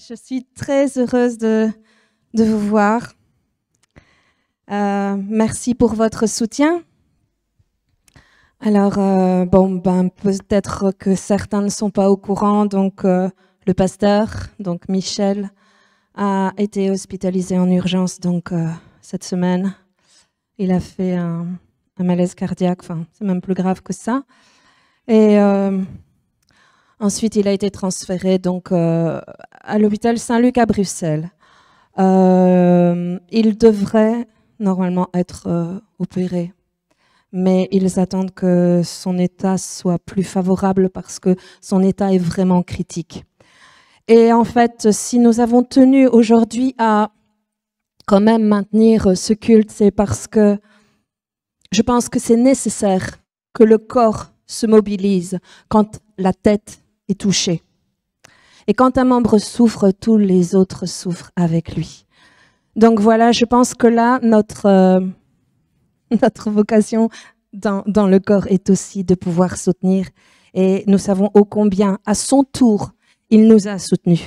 Je suis très heureuse de vous voir. Merci pour votre soutien. Alors, peut-être que certains ne sont pas au courant, donc le pasteur, donc Michel, a été hospitalisé en urgence cette semaine. Il a fait un malaise cardiaque, enfin, c'est même plus grave que ça. Et ensuite, il a été transféré à l'hôpital Saint-Luc à Bruxelles. Il devrait normalement être opéré, mais ils attendent que son état soit plus favorable parce que son état est vraiment critique. Et en fait, si nous avons tenu aujourd'hui à quand même maintenir ce culte, c'est parce que je pense que c'est nécessaire que le corps se mobilise quand la tête est touchée. Et quand un membre souffre, tous les autres souffrent avec lui. Donc voilà, je pense que là, notre vocation dans le corps est aussi de pouvoir soutenir. Et nous savons ô combien, à son tour, il nous a soutenus.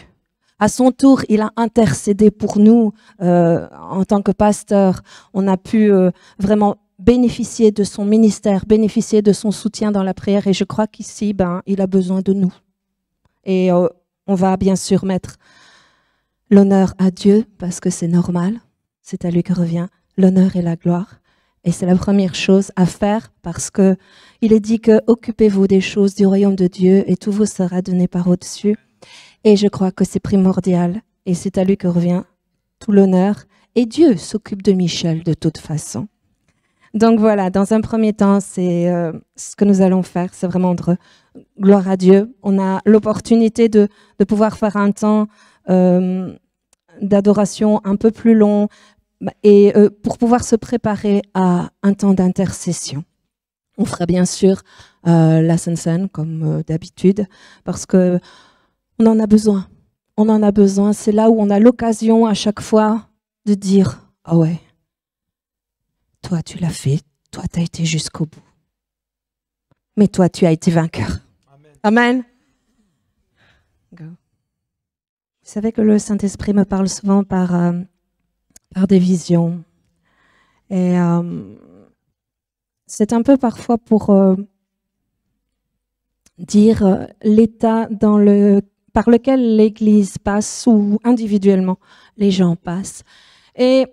À son tour, il a intercédé pour nous en tant que pasteur. On a pu vraiment bénéficier de son ministère, bénéficier de son soutien dans la prière. Et je crois qu'ici, il a besoin de nous. Et on va bien sûr mettre l'honneur à Dieu parce que c'est normal. C'est à lui que revient l'honneur et la gloire. Et c'est la première chose à faire parce que il est dit que occupez-vous des choses du royaume de Dieu et tout vous sera donné par au-dessus. Et je crois que c'est primordial et c'est à lui que revient tout l'honneur. Et Dieu s'occupe de Michel de toute façon. Donc voilà, dans un premier temps, c'est ce que nous allons faire, c'est vraiment gloire à Dieu. On a l'opportunité de pouvoir faire un temps d'adoration un peu plus long et pour pouvoir se préparer à un temps d'intercession. On fera bien sûr la Sainte-Seine comme d'habitude parce que on en a besoin. On en a besoin. C'est là où on a l'occasion à chaque fois de dire « Ah ouais, toi tu l'as fait, toi tu as été jusqu'au bout. Mais toi tu as été vainqueur. » Amen. Go. Vous savez que le Saint-Esprit me parle souvent par des visions. Et c'est un peu parfois pour dire l'état par lequel l'Église passe ou individuellement les gens passent. Et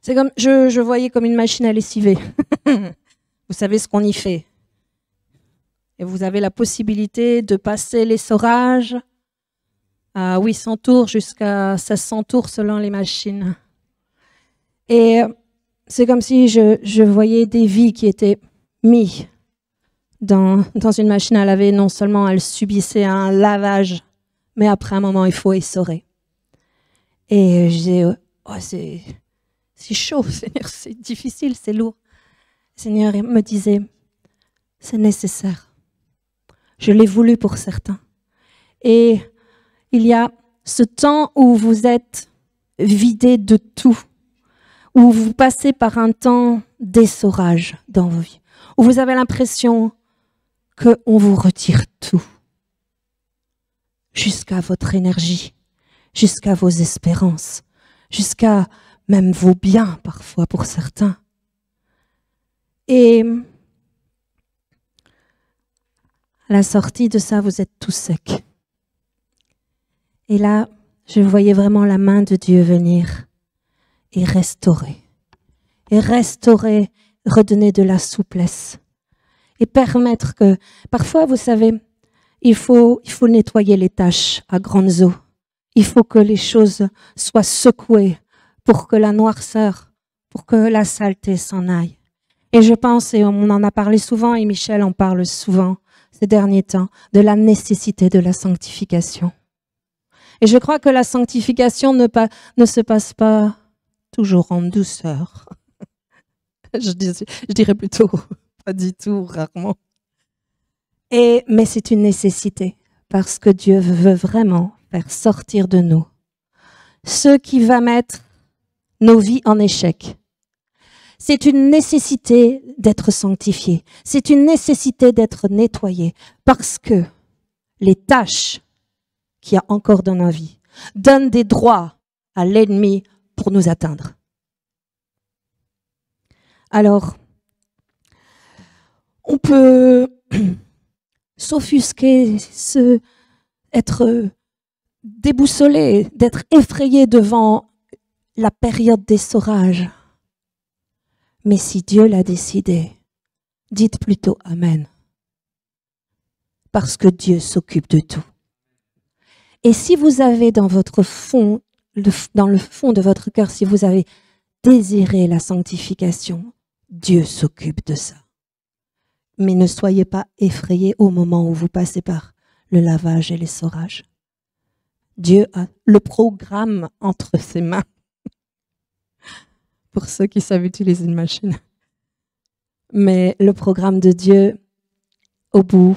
c'est comme, je voyais comme une machine à lessiver. Vous savez ce qu'on y fait. Et vous avez la possibilité de passer l'essorage à 800 tours jusqu'à 1600 tours selon les machines. Et c'est comme si je voyais des vies qui étaient mises dans une machine à laver. Non seulement elles subissaient un lavage, mais après un moment, il faut essorer. Et je disais, oh, c'est chaud, Seigneur, c'est difficile, c'est lourd. Le Seigneur me disait, c'est nécessaire. Je l'ai voulu pour certains. Et il y a ce temps où vous êtes vidé de tout, où vous passez par un temps d'essorage dans vos vies, où vous avez l'impression qu'on vous retire tout, jusqu'à votre énergie, jusqu'à vos espérances, jusqu'à même vos biens parfois pour certains. Et à la sortie de ça, vous êtes tout sec. Et là, je voyais vraiment la main de Dieu venir et restaurer. Et restaurer, redonner de la souplesse. Et permettre que, parfois, vous savez, il faut nettoyer les taches à grandes eaux. Il faut que les choses soient secouées pour que la noirceur, pour que la saleté s'en aille. Et je pense, et on en a parlé souvent, et Michel en parle souvent ces derniers temps, de la nécessité de la sanctification. Et je crois que la sanctification ne se passe pas toujours en douceur. Je dirais plutôt pas du tout, rarement. Mais c'est une nécessité parce que Dieu veut vraiment faire sortir de nous ce qui va mettre nos vies en échec. C'est une nécessité d'être sanctifié. C'est une nécessité d'être nettoyé parce que les tâches qu'il y a encore dans nos vies. Donne des droits à l'ennemi pour nous atteindre. Alors, on peut s'offusquer, être déboussolé, d'être effrayé devant la période d'essorage. Mais si Dieu l'a décidé, dites plutôt Amen. Parce que Dieu s'occupe de tout. Et si vous avez dans votre fond, dans le fond de votre cœur, si vous avez désiré la sanctification, Dieu s'occupe de ça. Mais ne soyez pas effrayés au moment où vous passez par le lavage et l'essorage. Dieu a le programme entre ses mains. Pour ceux qui savent utiliser une machine. Mais le programme de Dieu, au bout,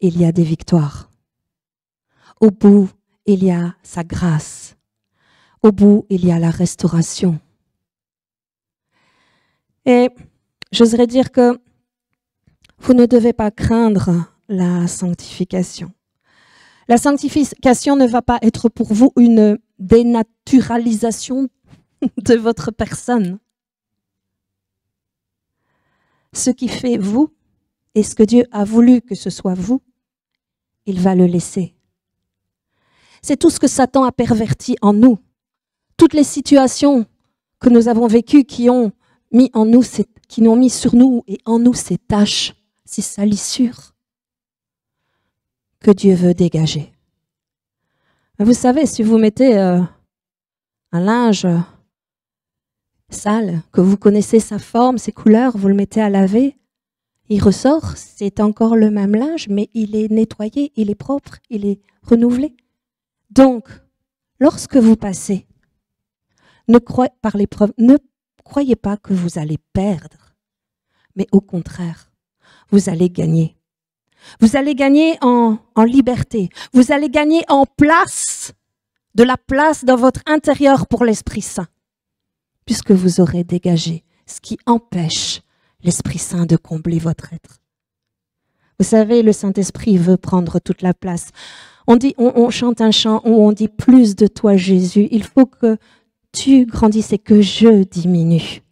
il y a des victoires. Au bout, il y a sa grâce. Au bout, il y a la restauration. Et j'oserais dire que vous ne devez pas craindre la sanctification. La sanctification ne va pas être pour vous une dénaturalisation de votre personne. Ce qui fait vous et ce que Dieu a voulu que ce soit vous, il va le laisser. C'est tout ce que Satan a perverti en nous. Toutes les situations que nous avons vécues qui ont mis en nous, qui ont mis sur nous et en nous ces taches, ces salissures que Dieu veut dégager. Vous savez, si vous mettez un linge sale, que vous connaissez sa forme, ses couleurs, vous le mettez à laver, il ressort, c'est encore le même linge, mais il est nettoyé, il est propre, il est renouvelé. Donc, lorsque vous passez, par l'épreuve, ne croyez pas que vous allez perdre, mais au contraire, vous allez gagner. Vous allez gagner en liberté, vous allez gagner en place, de la place dans votre intérieur pour l'Esprit Saint, puisque vous aurez dégagé ce qui empêche l'Esprit Saint de combler votre être. Vous savez, le Saint-Esprit veut prendre toute la place. On chante un chant où on dit plus de toi, Jésus. Il faut que tu grandisses et que je diminue.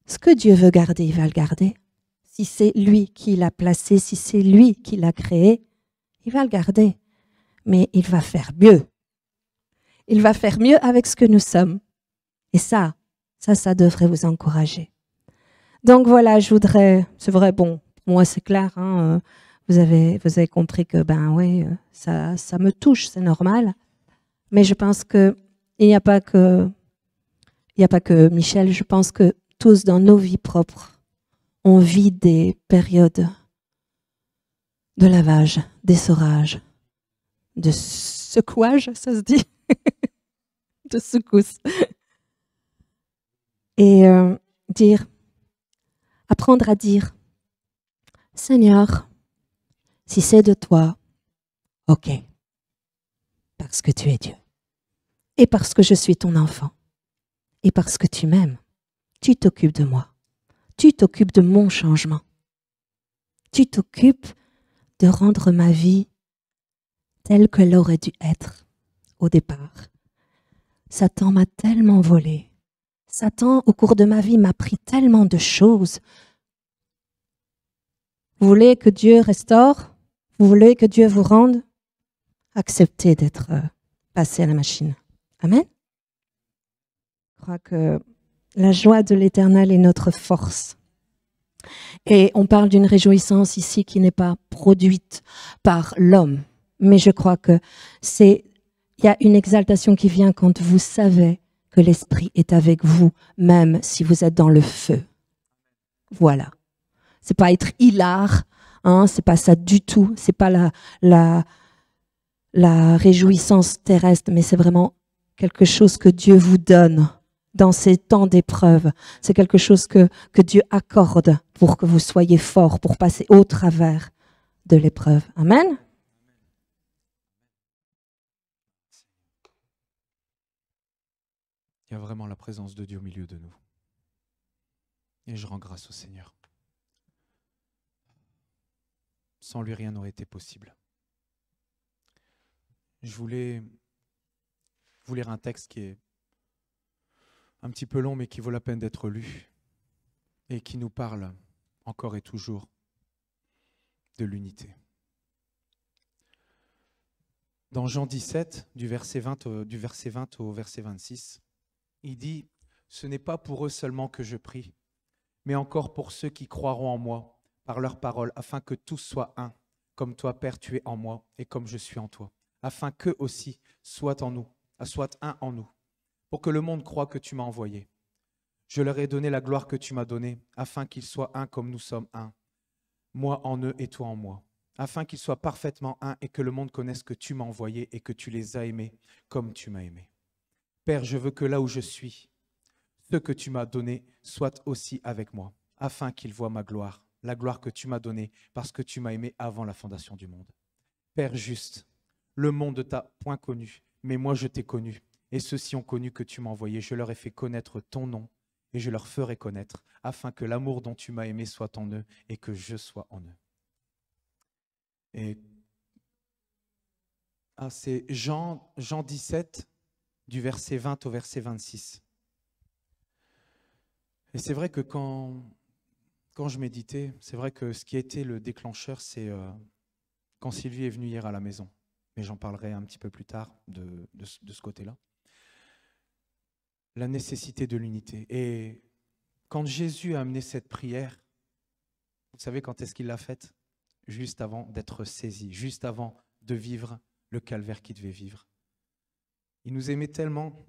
Ce que Dieu veut garder, il va le garder. Si c'est lui qui l'a placé, si c'est lui qui l'a créé, il va le garder. Mais il va faire mieux. Il va faire mieux avec ce que nous sommes. Et ça devrait vous encourager. Donc voilà, je voudrais, c'est vrai, bon, moi c'est clair, hein, vous avez compris que ça me touche, c'est normal. Mais je pense que il n'y a pas que Michel, je pense que tous dans nos vies propres, on vit des périodes de lavage, d'essorage, de secouage, ça se dit, de secousse. Et apprendre à dire, Seigneur, si c'est de toi, ok, parce que tu es Dieu, et parce que je suis ton enfant, et parce que tu m'aimes, tu t'occupes de moi, tu t'occupes de mon changement, tu t'occupes de rendre ma vie telle qu'elle aurait dû être au départ. Satan m'a tellement volé. Satan, au cours de ma vie, m'a pris tellement de choses. Vous voulez que Dieu restaure? Vous voulez que Dieu vous rende? Acceptez d'être passé à la machine. Amen. Je crois que la joie de l'Éternel est notre force. Et on parle d'une réjouissance ici qui n'est pas produite par l'homme. Mais je crois que il y a une exaltation qui vient quand vous savez que l'Esprit est avec vous, même si vous êtes dans le feu. Voilà. C'est pas être hilar, hein, c'est pas ça du tout. C'est pas la réjouissance terrestre, mais c'est vraiment quelque chose que Dieu vous donne dans ces temps d'épreuve. C'est quelque chose que Dieu accorde pour que vous soyez forts, pour passer au travers de l'épreuve. Amen. Il y a vraiment la présence de Dieu au milieu de nous. Et je rends grâce au Seigneur. Sans lui, rien n'aurait été possible. je voulais vous lire un texte qui est un petit peu long, mais qui vaut la peine d'être lu et qui nous parle encore et toujours de l'unité. Dans Jean 17, du verset 20 au verset 26, il dit « Ce n'est pas pour eux seulement que je prie, mais encore pour ceux qui croiront en moi par leur parole, afin que tous soient un, comme toi, Père, tu es en moi et comme je suis en toi, afin qu'eux aussi soient un en nous, pour que le monde croie que tu m'as envoyé. Je leur ai donné la gloire que tu m'as donnée, afin qu'ils soient un comme nous sommes un, moi en eux et toi en moi, afin qu'ils soient parfaitement un et que le monde connaisse que tu m'as envoyé et que tu les as aimés comme tu m'as aimé. Père, je veux que là où je suis, ceux que tu m'as donnés soient aussi avec moi, afin qu'ils voient ma gloire, la gloire que tu m'as donnée parce que tu m'as aimé avant la fondation du monde. Père juste, le monde ne t'a point connu, mais moi je t'ai connu, et ceux-ci ont connu que tu m'as envoyé. Je leur ai fait connaître ton nom, et je leur ferai connaître, afin que l'amour dont tu m'as aimé soit en eux, et que je sois en eux. Et c'est Jean 17, du verset 20 au verset 26. Et c'est vrai que quand je méditais, c'est vrai que ce qui a été le déclencheur, c'est quand Sylvie est venue hier à la maison. Mais j'en parlerai un petit peu plus tard de ce côté-là. La nécessité de l'unité. Et quand Jésus a amené cette prière, vous savez quand est-ce qu'il l'a faite? Juste avant d'être saisi, juste avant de vivre le calvaire qu'il devait vivre. Il nous aimait tellement.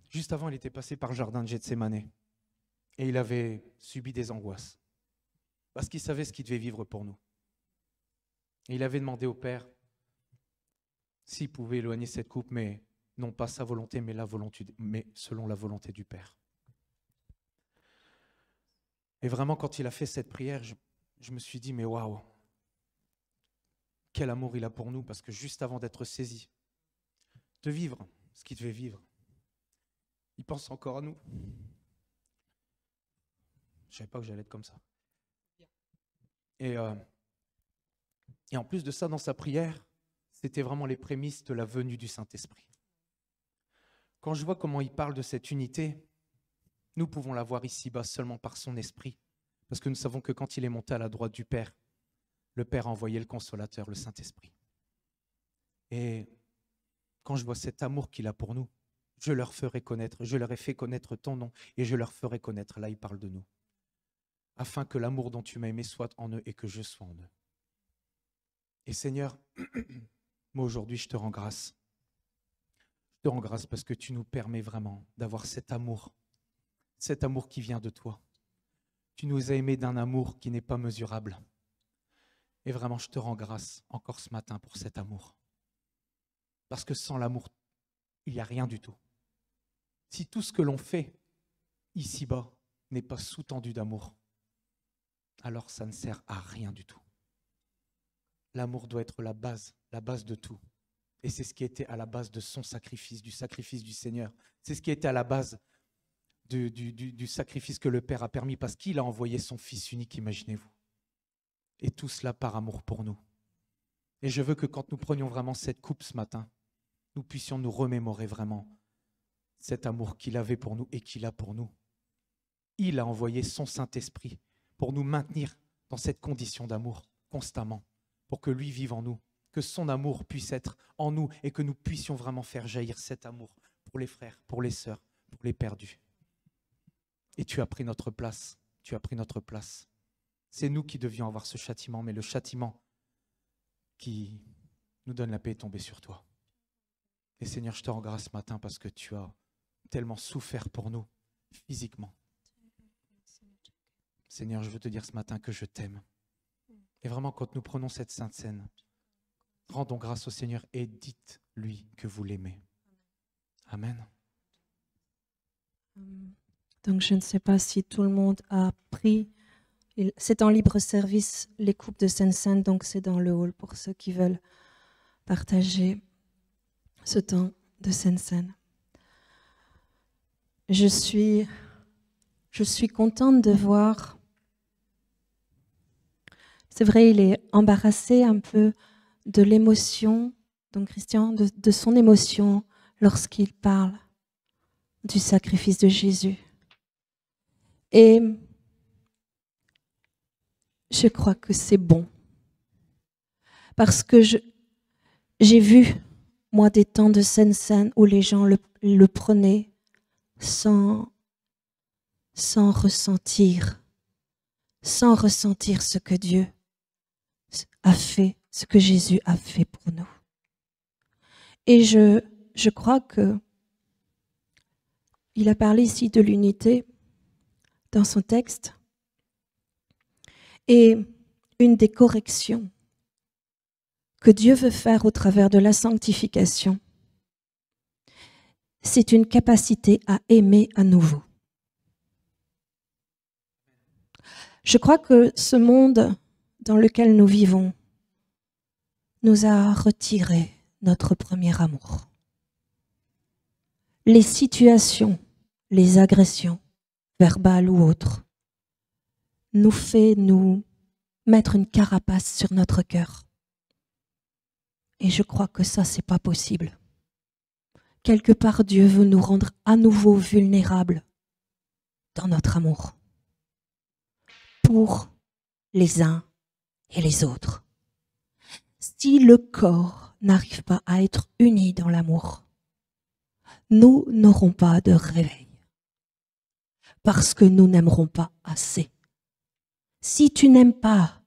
Juste avant, il était passé par le jardin de Gethsémanée et il avait subi des angoisses parce qu'il savait ce qu'il devait vivre pour nous. Et il avait demandé au Père s'il pouvait éloigner cette coupe, mais non pas sa volonté, mais selon la volonté du Père. Et vraiment, quand il a fait cette prière, je me suis dit, mais waouh, quel amour il a pour nous, parce que juste avant d'être saisi, de vivre ce qu'il devait vivre, il pense encore à nous. Je ne savais pas que j'allais être comme ça. Et en plus de ça, dans sa prière, c'était vraiment les prémices de la venue du Saint-Esprit. Quand je vois comment il parle de cette unité, nous pouvons la voir ici-bas seulement par son esprit, parce que nous savons que quand il est monté à la droite du Père, le Père a envoyé le Consolateur, le Saint-Esprit. Et quand je vois cet amour qu'il a pour nous, je leur ferai connaître, je leur ai fait connaître ton nom, et je leur ferai connaître, là il parle de nous, afin que l'amour dont tu m'as aimé soit en eux et que je sois en eux. Et Seigneur, moi aujourd'hui je te rends grâce. Je te rends grâce parce que tu nous permets vraiment d'avoir cet amour qui vient de toi. Tu nous as aimés d'un amour qui n'est pas mesurable. Et vraiment, je te rends grâce encore ce matin pour cet amour. Parce que sans l'amour, il n'y a rien du tout. Si tout ce que l'on fait ici-bas n'est pas sous-tendu d'amour, alors ça ne sert à rien du tout. L'amour doit être la base de tout. Et c'est ce qui était à la base de son sacrifice, du sacrifice du Seigneur. C'est ce qui était à la base du sacrifice que le Père a permis parce qu'il a envoyé son Fils unique, imaginez-vous. Et tout cela par amour pour nous. Et je veux que quand nous prenions vraiment cette coupe ce matin, nous puissions nous remémorer vraiment cet amour qu'il avait pour nous et qu'il a pour nous. Il a envoyé son Saint-Esprit pour nous maintenir dans cette condition d'amour constamment, pour que lui vive en nous, que son amour puisse être en nous et que nous puissions vraiment faire jaillir cet amour pour les frères, pour les sœurs, pour les perdus. Et tu as pris notre place, tu as pris notre place. C'est nous qui devions avoir ce châtiment, mais le châtiment qui nous donne la paix est tombé sur toi. Et Seigneur, je te rends grâce ce matin parce que tu as tellement souffert pour nous, physiquement. Seigneur, je veux te dire ce matin que je t'aime. Et vraiment, quand nous prenons cette sainte scène, rendons grâce au Seigneur et dites-lui que vous l'aimez. Amen. Donc, je ne sais pas si tout le monde a pris. C'est en libre service, les coupes de Sainte-Sainte, donc c'est dans le hall pour ceux qui veulent partager ce temps de Sainte-Sainte. Je suis contente de voir C'est vrai, il est embarrassé un peu de l'émotion, donc Christian, de son émotion lorsqu'il parle du sacrifice de Jésus. Et je crois que c'est bon. Parce que j'ai vu, moi, des temps de scène où les gens le prenaient sans ressentir ce que Dieu a fait, ce que Jésus a fait pour nous. Et je crois que il a parlé ici de l'unité dans son texte. Et une des corrections que Dieu veut faire au travers de la sanctification, c'est une capacité à aimer à nouveau. Je crois que ce monde dans lequel nous vivons nous a retiré notre premier amour. Les situations, les agressions, verbales ou autres, nous fait nous mettre une carapace sur notre cœur. Et je crois que ça, c'est pas possible. Quelque part, Dieu veut nous rendre à nouveau vulnérables dans notre amour pour les uns et les autres. Si le corps n'arrive pas à être uni dans l'amour, nous n'aurons pas de réveil parce que nous n'aimerons pas assez. Si tu n'aimes pas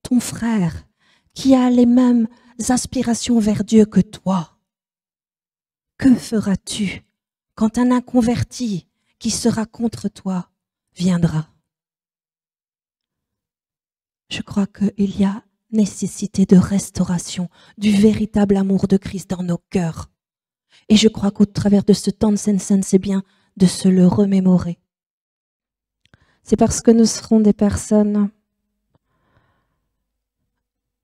ton frère qui a les mêmes aspirations vers Dieu que toi, que feras-tu quand un inconverti qui sera contre toi viendra? Je crois qu'il y a nécessité de restauration du véritable amour de Christ dans nos cœurs. Et je crois qu'au travers de ce temps de Sainte-Seine, c'est bien de se le remémorer. C'est parce que nous serons des personnes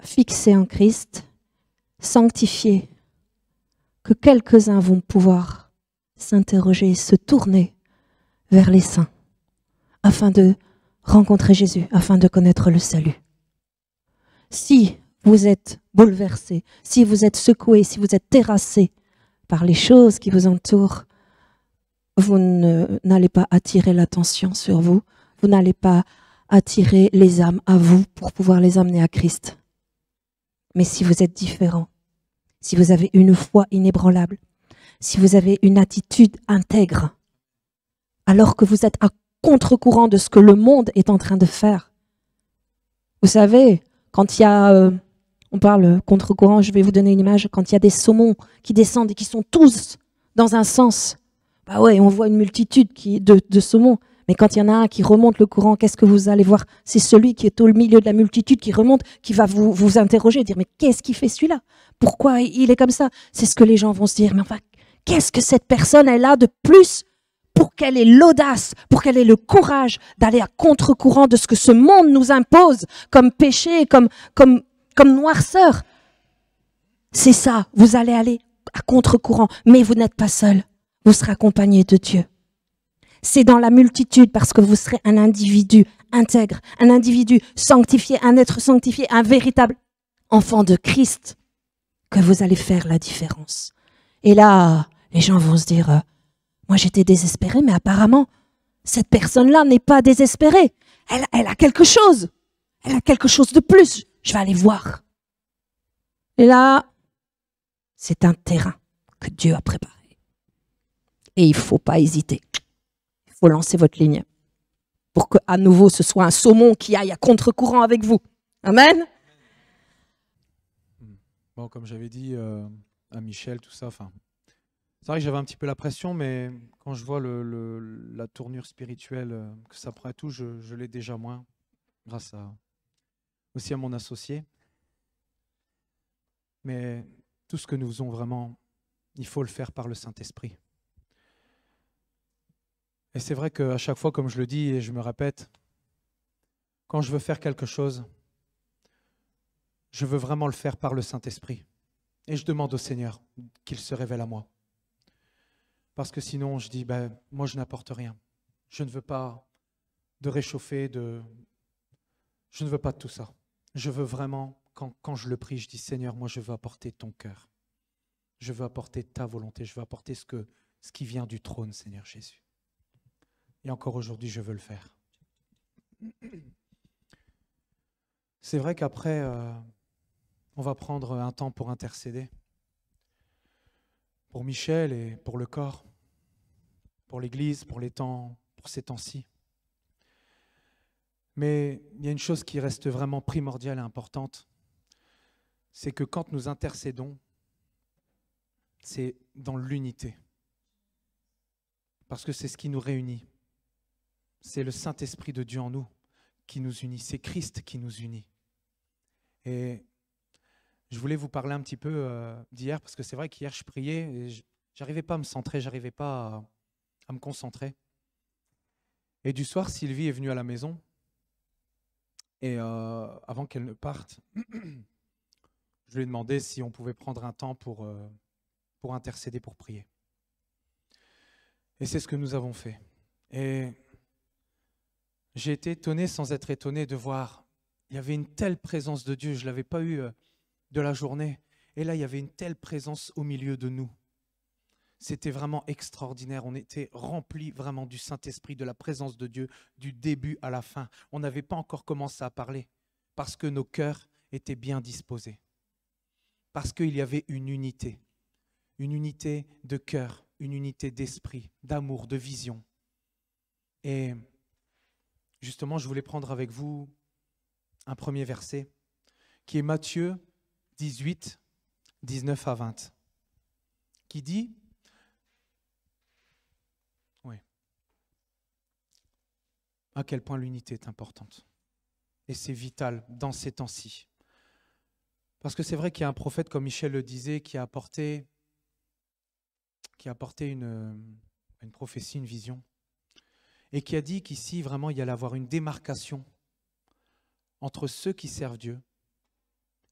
fixées en Christ, sanctifiées, que quelques-uns vont pouvoir s'interroger, se tourner vers les saints, afin de rencontrer Jésus, afin de connaître le salut. Si vous êtes bouleversé, si vous êtes secoué, si vous êtes terrassé par les choses qui vous entourent, vous n'allez pas attirer l'attention sur vous, vous n'allez pas attirer les âmes à vous pour pouvoir les amener à Christ. Mais si vous êtes différent, si vous avez une foi inébranlable, si vous avez une attitude intègre, alors que vous êtes à contre-courant de ce que le monde est en train de faire. Vous savez, quand il y a, on parle contre-courant, je vais vous donner une image, quand il y a des saumons qui descendent et qui sont tous dans un sens, bah ouais, on voit une multitude de saumons, mais quand il y en a un qui remonte le courant, qu'est-ce que vous allez voir? C'est celui qui est au milieu de la multitude qui remonte, qui va vous interroger, dire, mais qu'est-ce qu'il fait celui-là? Pourquoi il est comme ça? C'est ce que les gens vont se dire, mais enfin, qu'est-ce que cette personne elle a de plus pour qu'elle ait l'audace, pour qu'elle ait le courage d'aller à contre-courant de ce que ce monde nous impose comme péché, comme noirceur. C'est ça, vous allez aller à contre-courant, mais vous n'êtes pas seul, vous serez accompagné de Dieu. C'est dans la multitude parce que vous serez un individu intègre, un individu sanctifié, un être sanctifié, un véritable enfant de Christ que vous allez faire la différence. Et là, les gens vont se dire, moi j'étais désespérée, mais apparemment, cette personne-là n'est pas désespérée. Elle a quelque chose. Elle a quelque chose de plus. Je vais aller voir. Et là, c'est un terrain que Dieu a préparé. Et il ne faut pas hésiter. Il faut lancer votre ligne pour qu'à nouveau ce soit un saumon qui aille à contre-courant avec vous. Amen. Bon, comme j'avais dit à Michel, tout ça, c'est vrai que j'avais un petit peu la pression, mais quand je vois la tournure spirituelle que ça prend à tout, je l'ai déjà moins, grâce aussi à mon associé. Mais tout ce que nous faisons vraiment, il faut le faire par le Saint-Esprit. Et c'est vrai qu'à chaque fois, comme je le dis et je me répète, quand je veux faire quelque chose, je veux vraiment le faire par le Saint-Esprit. Et je demande au Seigneur qu'il se révèle à moi. Parce que sinon, je dis, moi, je n'apporte rien. Je ne veux pas de réchauffer, je ne veux pas de tout ça. je veux vraiment, quand je le prie, je dis Seigneur, moi je veux apporter ton cœur. Je veux apporter ta volonté, je veux apporter ce qui vient du trône, Seigneur Jésus. Et encore aujourd'hui, je veux le faire. C'est vrai qu'après, on va prendre un temps pour intercéder. Pour Michel et pour le corps, pour l'Église, pour ces temps-ci. Mais il y a une chose qui reste vraiment primordiale et importante, c'est que quand nous intercédons, c'est dans l'unité. Parce que c'est ce qui nous réunit. C'est le Saint-Esprit de Dieu en nous qui nous unit. C'est Christ qui nous unit. Et je voulais vous parler un petit peu d'hier, parce que c'est vrai qu'hier je priais et j'arrivais pas à me centrer, j'arrivais pas à me concentrer. Et du soir, Sylvie est venue à la maison. Et avant qu'elle ne parte, je lui ai demandé si on pouvait prendre un temps pour intercéder, pour prier. Et c'est ce que nous avons fait. Et j'ai été étonné sans être étonné de voir, il y avait une telle présence de Dieu, je ne l'avais pas eu de la journée. Et là, il y avait une telle présence au milieu de nous. C'était vraiment extraordinaire. On était remplis vraiment du Saint-Esprit, de la présence de Dieu, du début à la fin. On n'avait pas encore commencé à parler parce que nos cœurs étaient bien disposés. Parce qu'il y avait une unité de cœur, une unité d'esprit, d'amour, de vision. Et justement, je voulais prendre avec vous un premier verset qui est Matthieu 18, 19 à 20, qui dit... à quel point l'unité est importante. Et c'est vital dans ces temps-ci. Parce que c'est vrai qu'il y a un prophète, comme Michel le disait, qui a apporté une prophétie, une vision, et qui a dit qu'ici, vraiment, il y allait avoir une démarcation entre ceux qui servent Dieu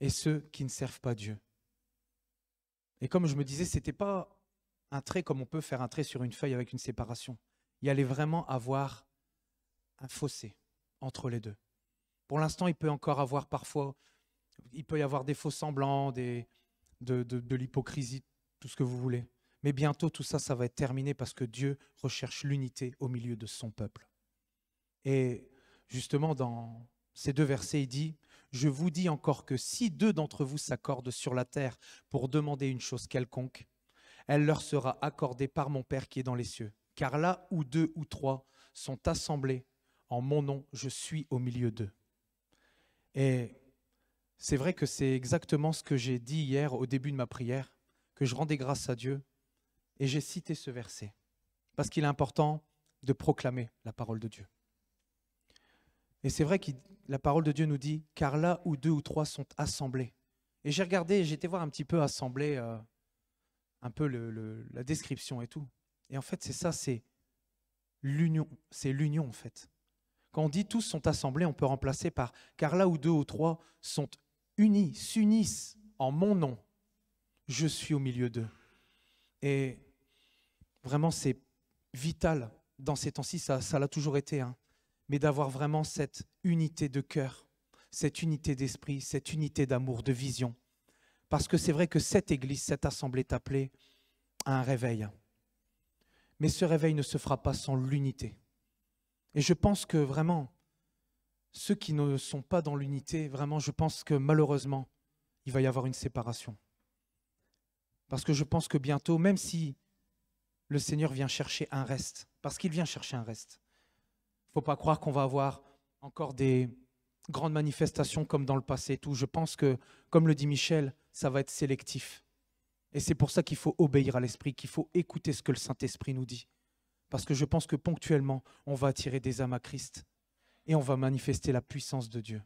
et ceux qui ne servent pas Dieu. Et comme je me disais, ce n'était pas un trait comme on peut faire un trait sur une feuille avec une séparation. Il y allait vraiment avoir un fossé entre les deux. Pour l'instant, il peut encore avoir parfois, il peut y avoir des faux semblants, de l'hypocrisie, tout ce que vous voulez. Mais bientôt, tout ça, ça va être terminé parce que Dieu recherche l'unité au milieu de son peuple. Et justement, dans ces deux versets, il dit « Je vous dis encore que si 2 d'entre vous s'accordent sur la terre pour demander une chose quelconque, elle leur sera accordée par mon Père qui est dans les cieux. Car là où 2 ou 3 sont assemblés, en mon nom, je suis au milieu d'eux. » Et c'est vrai que c'est exactement ce que j'ai dit hier au début de ma prière, que je rendais grâce à Dieu, et j'ai cité ce verset, parce qu'il est important de proclamer la parole de Dieu. Et c'est vrai que la parole de Dieu nous dit, car là où 2 ou 3 sont assemblés. Et j'ai regardé, j'ai été voir un petit peu assemblé, un peu la description et tout. Et en fait, c'est ça, c'est l'union en fait. Quand on dit tous sont assemblés, on peut remplacer par « car là où 2 ou 3 sont unis, s'unissent en mon nom, je suis au milieu d'eux ». Et vraiment, c'est vital dans ces temps-ci, ça l'a toujours été, hein, mais d'avoir vraiment cette unité de cœur, cette unité d'esprit, cette unité d'amour, de vision. Parce que c'est vrai que cette église, cette assemblée est appelée à un réveil. Mais ce réveil ne se fera pas sans l'unité. Et je pense que vraiment, ceux qui ne sont pas dans l'unité, vraiment, je pense que malheureusement, il va y avoir une séparation. Parce que je pense que bientôt, même si le Seigneur vient chercher un reste, parce qu'il vient chercher un reste, il ne faut pas croire qu'on va avoir encore des grandes manifestations comme dans le passé et tout. Je pense que, comme le dit Michel, ça va être sélectif. Et c'est pour ça qu'il faut obéir à l'Esprit, qu'il faut écouter ce que le Saint-Esprit nous dit. Parce que je pense que ponctuellement, on va attirer des âmes à Christ et on va manifester la puissance de Dieu.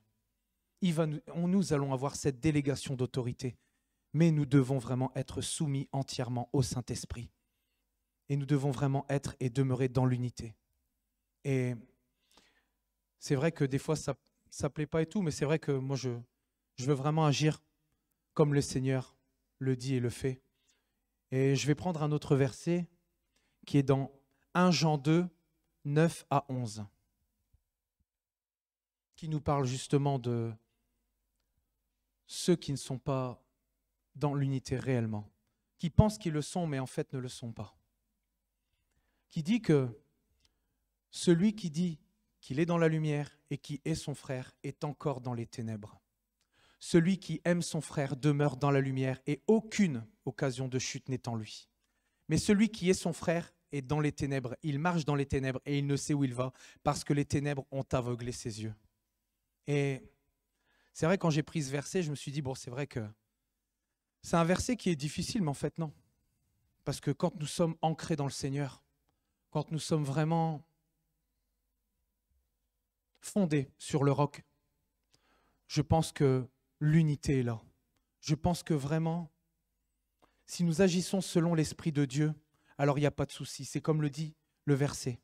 Nous allons avoir cette délégation d'autorité, mais nous devons vraiment être soumis entièrement au Saint-Esprit. Et nous devons vraiment être et demeurer dans l'unité. Et c'est vrai que des fois, ça ne plaît pas et tout, mais c'est vrai que moi, je veux vraiment agir comme le Seigneur le dit et le fait. Et je vais prendre un autre verset qui est dans 1 Jean 2, 9 à 11, qui nous parle justement de ceux qui ne sont pas dans l'unité réellement, qui pensent qu'ils le sont, mais en fait ne le sont pas. Qui dit que celui qui dit qu'il est dans la lumière et qui est son frère est encore dans les ténèbres. Celui qui aime son frère demeure dans la lumière et aucune occasion de chute n'est en lui. Mais celui qui est son frère est dans les ténèbres. Il marche dans les ténèbres et il ne sait où il va parce que les ténèbres ont aveuglé ses yeux. Et c'est vrai, quand j'ai pris ce verset, je me suis dit, bon, c'est vrai que c'est un verset qui est difficile, mais en fait, non. Parce que quand nous sommes ancrés dans le Seigneur, quand nous sommes vraiment fondés sur le roc, je pense que l'unité est là. Je pense que vraiment, si nous agissons selon l'Esprit de Dieu, alors il n'y a pas de souci. C'est comme le dit le verset.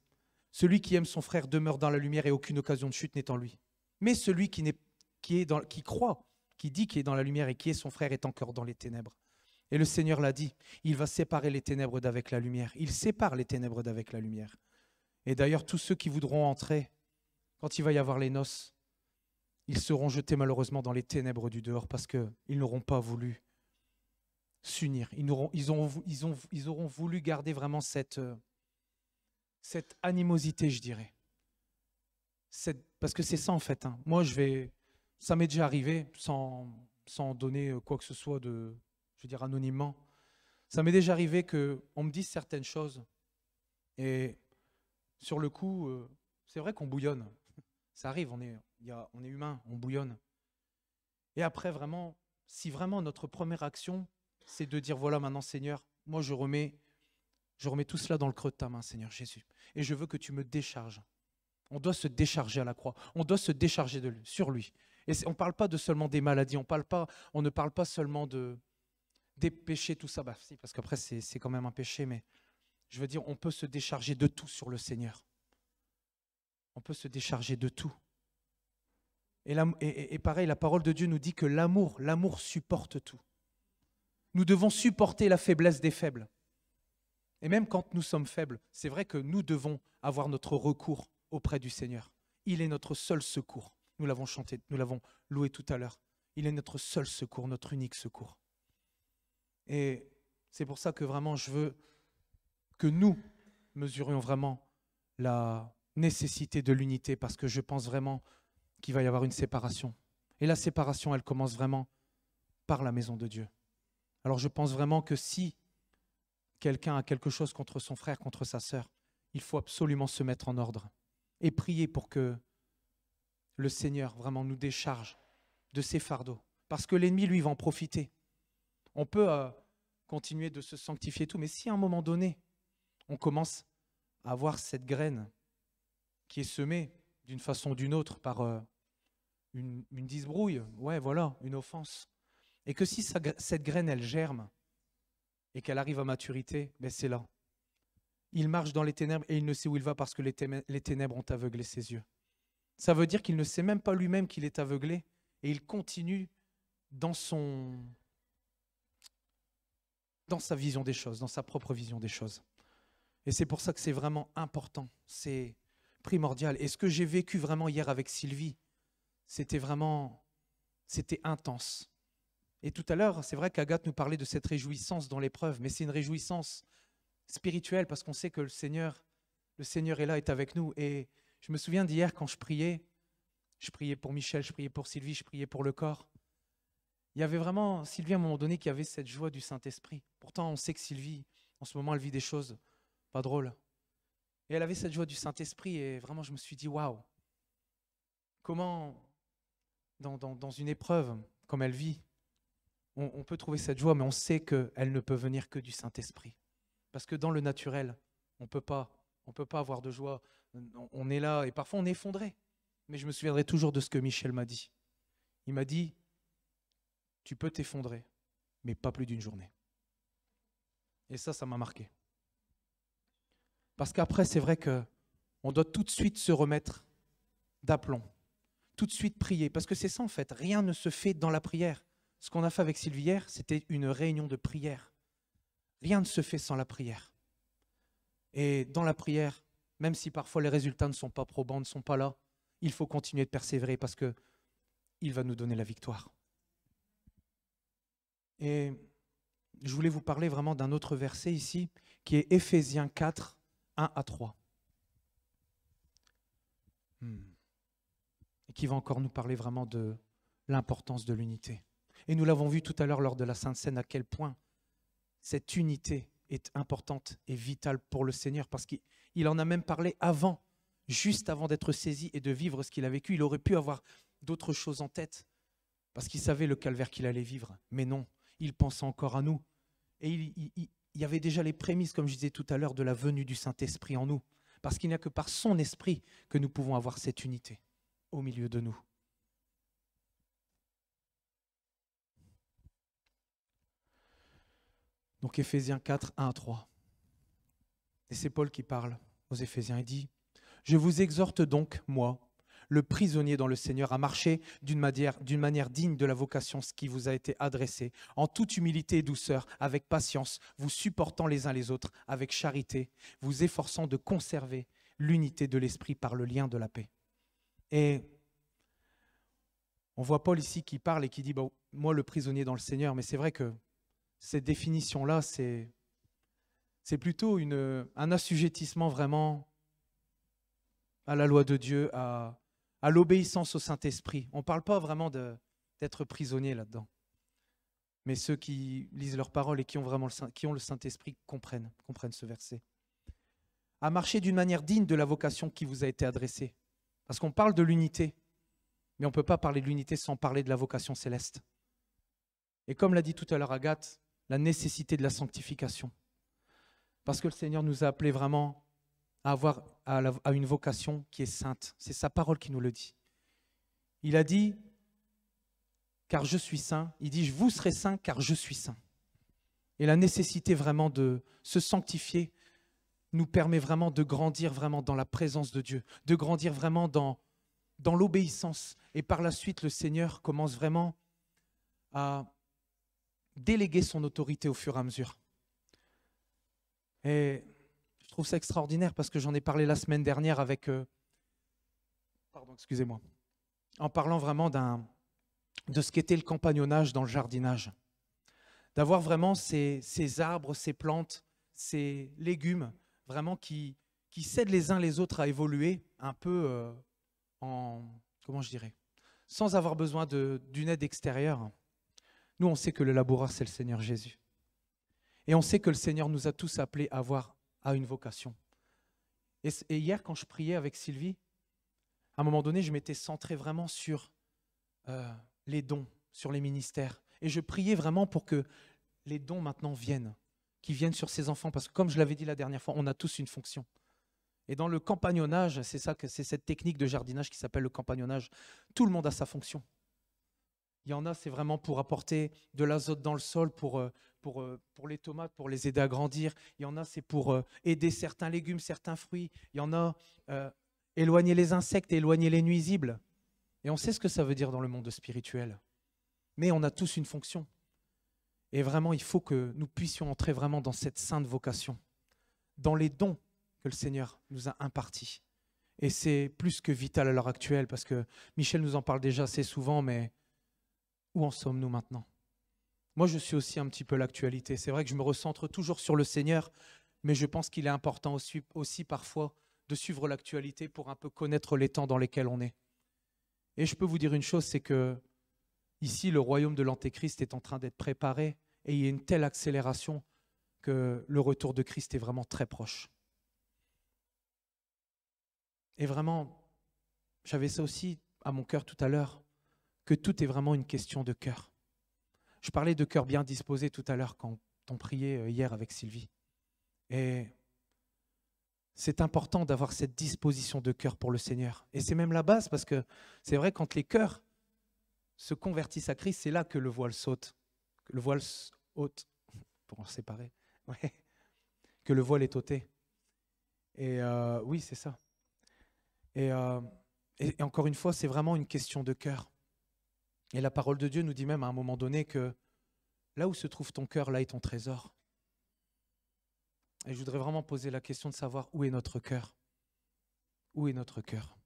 Celui qui aime son frère demeure dans la lumière et aucune occasion de chute n'est en lui. Mais celui qui croit, qui dit qu'il est dans la lumière et qui est son frère est encore dans les ténèbres. Et le Seigneur l'a dit, il va séparer les ténèbres d'avec la lumière. Il sépare les ténèbres d'avec la lumière. Et d'ailleurs, tous ceux qui voudront entrer, quand il va y avoir les noces, ils seront jetés malheureusement dans les ténèbres du dehors parce qu'ils n'auront pas voulu s'unir. Ils auront voulu garder vraiment cette animosité, je dirais. Parce que c'est ça en fait. Hein. Moi, ça m'est déjà arrivé, sans donner quoi que ce soit de, je veux dire anonymement, ça m'est déjà arrivé qu'on me dise certaines choses et sur le coup, c'est vrai qu'on bouillonne. Ça arrive, on est humain, on bouillonne. Et après, vraiment, si vraiment notre première action, c'est de dire, voilà maintenant Seigneur, moi je remets tout cela dans le creux de ta main, Seigneur Jésus. Et je veux que tu me décharges. On doit se décharger à la croix. On doit se décharger sur lui. Et on ne parle pas seulement des maladies, on ne parle pas seulement des péchés, tout ça. Bah, si, parce qu'après, c'est quand même un péché, mais je veux dire, on peut se décharger de tout sur le Seigneur. On peut se décharger de tout. Et pareil, la parole de Dieu nous dit que l'amour supporte tout. Nous devons supporter la faiblesse des faibles. Et même quand nous sommes faibles, c'est vrai que nous devons avoir notre recours auprès du Seigneur. Il est notre seul secours. Nous l'avons chanté, nous l'avons loué tout à l'heure. Il est notre seul secours, notre unique secours. Et c'est pour ça que vraiment je veux que nous mesurions vraiment la nécessité de l'unité, parce que je pense vraiment qu'il va y avoir une séparation. Et la séparation, elle commence vraiment par la maison de Dieu. Alors je pense vraiment que si quelqu'un a quelque chose contre son frère, contre sa sœur, il faut absolument se mettre en ordre et prier pour que le Seigneur vraiment nous décharge de ses fardeaux. Parce que l'ennemi, lui, va en profiter. On peut continuer de se sanctifier et tout, mais si à un moment donné, on commence à avoir cette graine qui est semée d'une façon ou d'une autre par une disbrouille, ouais, voilà, une offense, et que si cette graine, elle germe et qu'elle arrive à maturité, ben c'est là. Il marche dans les ténèbres et il ne sait où il va parce que les ténèbres ont aveuglé ses yeux. Ça veut dire qu'il ne sait même pas lui-même qu'il est aveuglé et il continue dans sa vision des choses, dans sa propre vision des choses. Et c'est pour ça que c'est vraiment important, c'est primordial. Et ce que j'ai vécu vraiment hier avec Sylvie, c'était intense. Et tout à l'heure, c'est vrai qu'Agathe nous parlait de cette réjouissance dans l'épreuve, mais c'est une réjouissance spirituelle parce qu'on sait que le Seigneur est là, est avec nous. Et je me souviens d'hier quand je priais pour Michel, je priais pour Sylvie, je priais pour le corps. Il y avait vraiment, Sylvie, à un moment donné, qui avait cette joie du Saint-Esprit. Pourtant, on sait que Sylvie, en ce moment, elle vit des choses pas drôles. Et elle avait cette joie du Saint-Esprit et vraiment, je me suis dit, waouh, comment, dans une épreuve comme elle vit, on peut trouver cette joie, mais on sait qu'elle ne peut venir que du Saint-Esprit. Parce que dans le naturel, on peut pas avoir de joie. On est là et parfois on est effondré. Mais je me souviendrai toujours de ce que Michel m'a dit. Il m'a dit, tu peux t'effondrer, mais pas plus d'une journée. Et ça m'a marqué. Parce qu'après, c'est vrai qu'on doit tout de suite se remettre d'aplomb. Tout de suite prier. Parce que c'est ça en fait, rien ne se fait dans la prière. Ce qu'on a fait avec Sylvie hier, c'était une réunion de prière. Rien ne se fait sans la prière. Et dans la prière, même si parfois les résultats ne sont pas probants, ne sont pas là, il faut continuer de persévérer parce qu'il va nous donner la victoire. Et je voulais vous parler vraiment d'un autre verset ici, qui est Éphésiens 4, 1 à 3. Et qui va encore nous parler vraiment de l'importance de l'unité. Et nous l'avons vu tout à l'heure lors de la Sainte Seine, à quel point cette unité est importante et vitale pour le Seigneur, parce qu'il en a même parlé avant, juste avant d'être saisi et de vivre ce qu'il a vécu. Il aurait pu avoir d'autres choses en tête, parce qu'il savait le calvaire qu'il allait vivre. Mais non, il pensait encore à nous. Et il y avait déjà les prémices, comme je disais tout à l'heure, de la venue du Saint-Esprit en nous. Parce qu'il n'y a que par son esprit que nous pouvons avoir cette unité au milieu de nous. Donc Éphésiens 4, 1 à 3. Et c'est Paul qui parle aux Éphésiens. Il dit, « Je vous exhorte donc, moi, le prisonnier dans le Seigneur, à marcher d'une manière digne de la vocation qui vous a été adressée, en toute humilité et douceur, avec patience, vous supportant les uns les autres, avec charité, vous efforçant de conserver l'unité de l'esprit par le lien de la paix. » Et on voit Paul ici qui parle et qui dit, bon, moi le prisonnier dans le Seigneur, mais c'est vrai que cette définition-là, c'est plutôt un assujettissement vraiment à la loi de Dieu, à l'obéissance au Saint-Esprit. On ne parle pas vraiment d'être prisonnier là-dedans. Mais ceux qui lisent leurs paroles et qui ont le Saint-Esprit comprennent ce verset. À marcher d'une manière digne de la vocation qui vous a été adressée. Parce qu'on parle de l'unité, mais on ne peut pas parler de l'unité sans parler de la vocation céleste. Et comme l'a dit tout à l'heure Agathe, la nécessité de la sanctification. Parce que le Seigneur nous a appelés vraiment à avoir à une vocation qui est sainte. C'est sa parole qui nous le dit. Il a dit, car je suis saint. Il dit, vous serez saints car je suis saint. Et la nécessité vraiment de se sanctifier nous permet vraiment de grandir vraiment dans la présence de Dieu, de grandir vraiment dans l'obéissance. Et par la suite, le Seigneur commence vraiment à déléguer son autorité au fur et à mesure. Et je trouve ça extraordinaire parce que j'en ai parlé la semaine dernière avec... en parlant vraiment de ce qu'était le compagnonnage dans le jardinage. D'avoir vraiment ces arbres, ces plantes, ces légumes, vraiment qui s'aident les uns les autres à évoluer un peu sans avoir besoin d'une aide extérieure. Nous, on sait que le laboureur, c'est le Seigneur Jésus. Et on sait que le Seigneur nous a tous appelés à une vocation. Et hier, quand je priais avec Sylvie, à un moment donné, je m'étais centré vraiment sur les dons, sur les ministères. Et je priais vraiment pour que les dons maintenant qu'ils viennent sur ces enfants. Parce que comme je l'avais dit la dernière fois, on a tous une fonction. Et dans le compagnonnage, c'est cette technique de jardinage qui s'appelle le compagnonnage. Tout le monde a sa fonction. Il y en a, c'est vraiment pour apporter de l'azote dans le sol, pour les tomates, pour les aider à grandir. Il y en a, c'est pour aider certains légumes, certains fruits. Il y en a, éloigner les insectes, éloigner les nuisibles. Et on sait ce que ça veut dire dans le monde spirituel. Mais on a tous une fonction. Et vraiment, il faut que nous puissions entrer vraiment dans cette sainte vocation, dans les dons que le Seigneur nous a impartis. Et c'est plus que vital à l'heure actuelle, parce que Michel nous en parle déjà assez souvent, mais où en sommes-nous maintenant? Moi, je suis aussi un petit peu l'actualité. C'est vrai que je me recentre toujours sur le Seigneur, mais je pense qu'il est important aussi parfois de suivre l'actualité pour un peu connaître les temps dans lesquels on est. Et je peux vous dire une chose, c'est que ici, le royaume de l'Antéchrist est en train d'être préparé et il y a une telle accélération que le retour de Christ est vraiment très proche. Et vraiment, j'avais ça aussi à mon cœur tout à l'heure, que tout est vraiment une question de cœur. Je parlais de cœur bien disposé tout à l'heure quand on priait hier avec Sylvie. Et c'est important d'avoir cette disposition de cœur pour le Seigneur. Et c'est même la base parce que c'est vrai, quand les cœurs se convertissent à Christ, c'est là que le voile saute. Que le voile ôte, pour en séparer. Ouais. Que le voile est ôté. Et oui, c'est ça. Et encore une fois, c'est vraiment une question de cœur. Et la parole de Dieu nous dit même à un moment donné que là où se trouve ton cœur, là est ton trésor. Et je voudrais vraiment poser la question de savoir où est notre cœur. Où est notre cœur?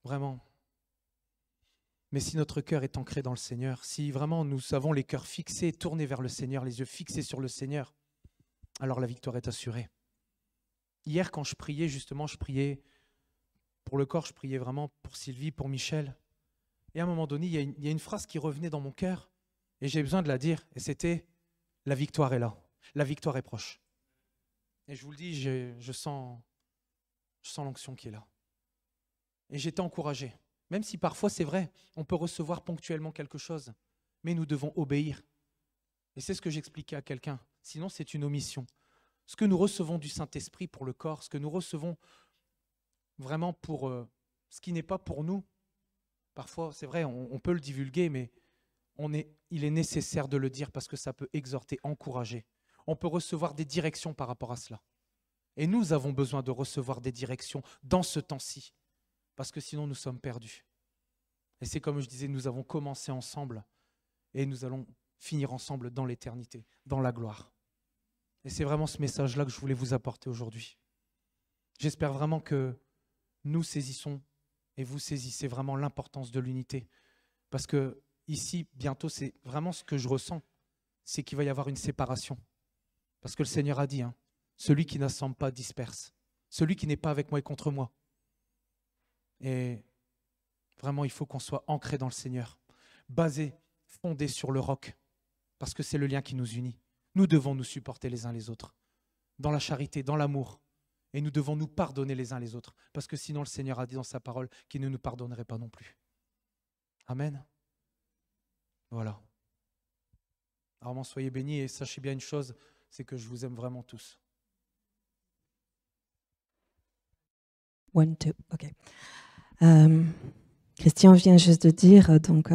Vraiment. Mais si notre cœur est ancré dans le Seigneur, si vraiment nous avons les cœurs fixés, tournés vers le Seigneur, les yeux fixés sur le Seigneur, alors la victoire est assurée. Hier, quand je priais, justement, je priais pour le corps, je priais vraiment pour Sylvie, pour Michel. Et à un moment donné, il y a une phrase qui revenait dans mon cœur, et j'ai besoin de la dire, et c'était « La victoire est là, la victoire est proche ». Et je vous le dis, je sens l'onction qui est là. Et j'étais encouragé. Même si parfois, c'est vrai, on peut recevoir ponctuellement quelque chose, mais nous devons obéir. Et c'est ce que j'expliquais à quelqu'un. Sinon, c'est une omission. Ce que nous recevons du Saint-Esprit pour le corps, ce que nous recevons vraiment pour ce qui n'est pas pour nous, parfois, c'est vrai, on peut le divulguer, mais il est nécessaire de le dire parce que ça peut exhorter, encourager. On peut recevoir des directions par rapport à cela. Et nous avons besoin de recevoir des directions dans ce temps-ci, parce que sinon nous sommes perdus. Et c'est comme je disais, nous avons commencé ensemble et nous allons finir ensemble dans l'éternité, dans la gloire. Et c'est vraiment ce message-là que je voulais vous apporter aujourd'hui. J'espère vraiment que nous saisissons et vous saisissez vraiment l'importance de l'unité. Parce que ici, bientôt, c'est vraiment ce que je ressens, c'est qu'il va y avoir une séparation. Parce que le Seigneur a dit, celui qui n'assemble pas disperse. Celui qui n'est pas avec moi est contre moi. Et vraiment, il faut qu'on soit ancré dans le Seigneur, basé, fondé sur le roc, parce que c'est le lien qui nous unit. Nous devons nous supporter les uns les autres, dans la charité, dans l'amour, et nous devons nous pardonner les uns les autres, parce que sinon le Seigneur a dit dans sa parole qu'il ne nous pardonnerait pas non plus. Amen. Voilà. Alors, vraiment, soyez bénis et sachez bien une chose, c'est que je vous aime vraiment tous. 1, 2, ok. Christian vient juste de dire, donc,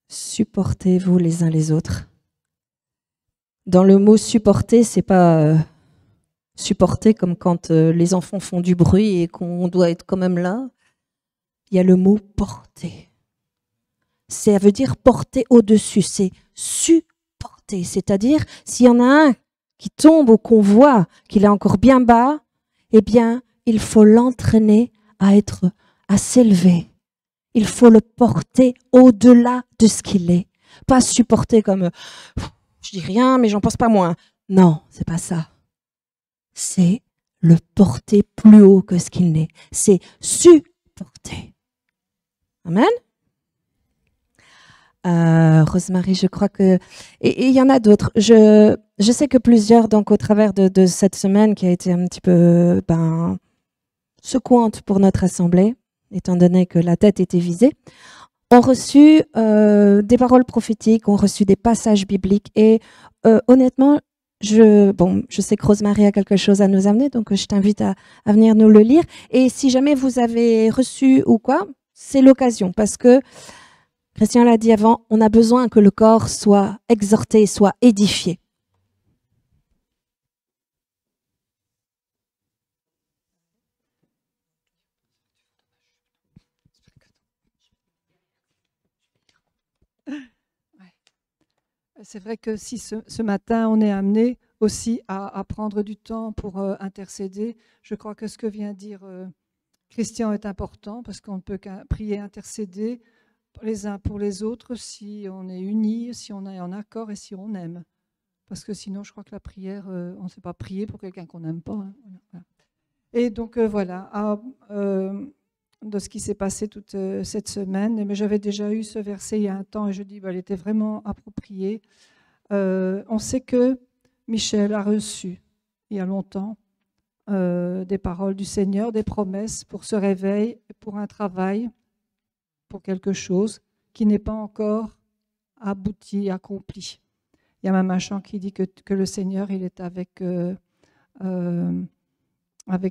supportez-vous les uns les autres. Dans le mot supporter, c'est pas supporter comme quand les enfants font du bruit et qu'on doit être quand même là. Il y a le mot porter. Ça veut dire porter au-dessus, c'est supporter. C'est-à-dire, s'il y en a un qui tombe ou qu'on voit qu'il est encore bien bas, eh bien, il faut l'entraîner à s'élever. Il faut le porter au-delà de ce qu'il est. Pas supporter comme je dis rien, mais j'en pense pas moins. Non, c'est pas ça. C'est le porter plus haut que ce qu'il n'est. C'est supporter. Amen. Rosemary, je crois que... Et il y en a d'autres. Je sais que plusieurs, donc au travers de cette semaine qui a été un petit peu secouante pour notre assemblée, étant donné que la tête était visée, ont reçu des paroles prophétiques, ont reçu des passages bibliques. Et honnêtement, je sais que Rosemary a quelque chose à nous amener, donc je t'invite à venir nous le lire. Et si jamais vous avez reçu ou quoi, c'est l'occasion, parce que Christian l'a dit avant, on a besoin que le corps soit exhorté, soit édifié. C'est vrai que si ce matin, on est amené aussi à prendre du temps pour intercéder, je crois que ce que vient dire Christian est important parce qu'on ne peut qu'à prier, intercéder les uns pour les autres si on est unis, si on est en accord et si on aime. Parce que sinon, je crois que la prière, on ne sait pas prier pour quelqu'un qu'on n'aime pas. Voilà. Et donc voilà, de ce qui s'est passé toute cette semaine. Mais j'avais déjà eu ce verset il y a un temps et je dis il était vraiment approprié. On sait que Michel a reçu, il y a longtemps, des paroles du Seigneur, des promesses pour ce réveil, pour un travail, pour quelque chose qui n'est pas encore abouti, accompli. Il y a même un chant qui dit que le Seigneur, il est avec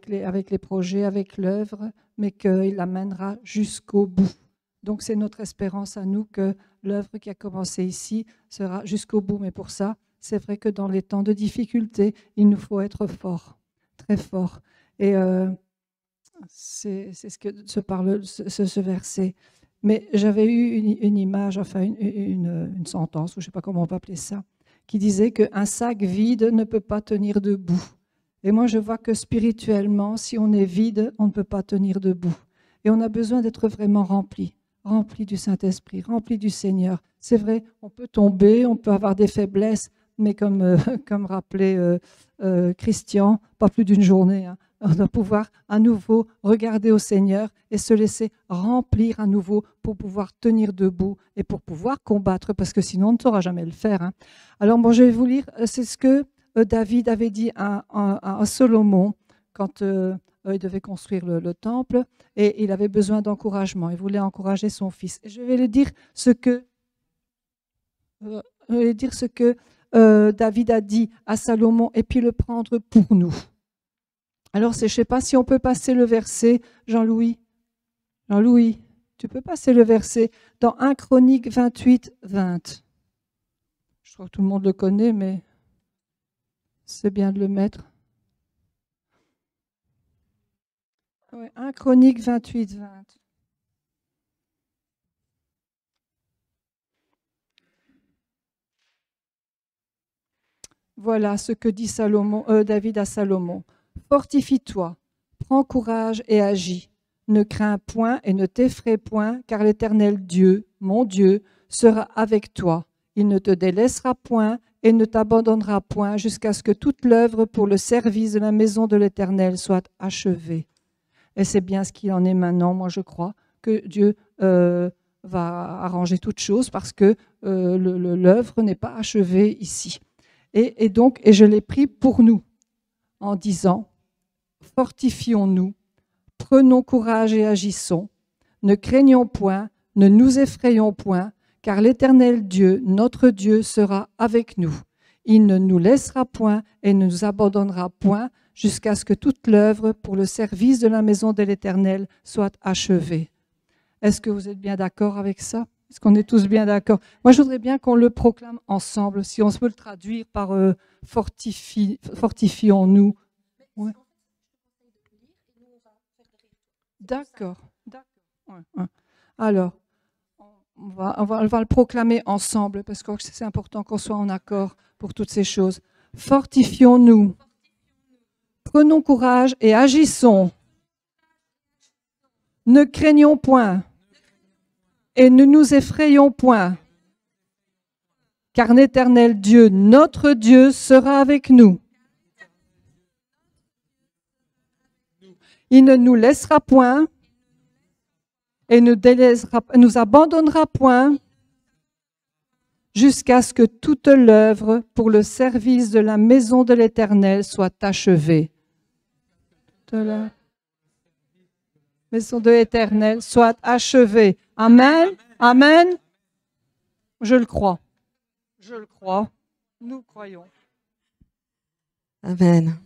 les projets, avec l'œuvre, mais qu'il l'amènera jusqu'au bout. Donc c'est notre espérance à nous que l'œuvre qui a commencé ici sera jusqu'au bout. Mais pour ça, c'est vrai que dans les temps de difficulté, il nous faut être fort, très fort. Et c'est ce que se parle ce verset. Mais j'avais eu une image, enfin une sentence, ou je ne sais pas comment on peut appeler ça, qui disait qu'un sac vide ne peut pas tenir debout. Et moi, je vois que spirituellement, si on est vide, on ne peut pas tenir debout. Et on a besoin d'être vraiment rempli rempli du Saint-Esprit, rempli du Seigneur. C'est vrai, on peut tomber, on peut avoir des faiblesses, mais comme rappelait Christian, pas plus d'une journée, hein, on doit pouvoir à nouveau regarder au Seigneur et se laisser remplir à nouveau pour pouvoir tenir debout et pour pouvoir combattre, parce que sinon on ne saura jamais le faire. Hein. Alors bon, je vais vous lire, c'est ce que David avait dit à Salomon quand il devait construire le temple et il avait besoin d'encouragement. Il voulait encourager son fils. Et je vais lui dire ce que David a dit à Salomon et puis le prendre pour nous. Alors, je ne sais pas si on peut passer le verset, Jean-Louis. Jean-Louis, tu peux passer le verset dans 1 Chronique 28, 20. Je crois que tout le monde le connaît, mais c'est bien de le mettre. Ouais, 1 Chronique 28, 20. Voilà ce que dit David à Salomon. Fortifie-toi, prends courage et agis. Ne crains point et ne t'effraie point, car l'Éternel Dieu, mon Dieu, sera avec toi. Il ne te délaissera point et ne t'abandonnera point jusqu'à ce que toute l'œuvre pour le service de la maison de l'Éternel soit achevée. Et c'est bien ce qu'il en est maintenant, moi je crois, que Dieu va arranger toutes choses parce que l'œuvre n'est pas achevée ici. Et donc, je l'ai pris pour nous en disant, fortifions-nous, prenons courage et agissons, ne craignons point, ne nous effrayons point, car l'Éternel Dieu, notre Dieu, sera avec nous. Il ne nous laissera point et ne nous abandonnera point jusqu'à ce que toute l'œuvre pour le service de la maison de l'Éternel soit achevée. Est-ce que vous êtes bien d'accord avec ça? Est-ce qu'on est tous bien d'accord? Moi, je voudrais bien qu'on le proclame ensemble, si on peut le traduire par fortifions-nous. Ouais. D'accord. Ouais. Alors, on va le proclamer ensemble, parce que c'est important qu'on soit en accord pour toutes ces choses. Fortifions-nous. Prenons courage et agissons. Ne craignons point et ne nous effrayons point, car l'Éternel Dieu, notre Dieu, sera avec nous. Il ne nous laissera point et ne nous abandonnera point jusqu'à ce que toute l'œuvre pour le service de la maison de l'Éternel soit achevée. De la maison de l'Éternel soit achevée. Amen. Amen. Je le crois. Je le crois. Nous croyons. Amen.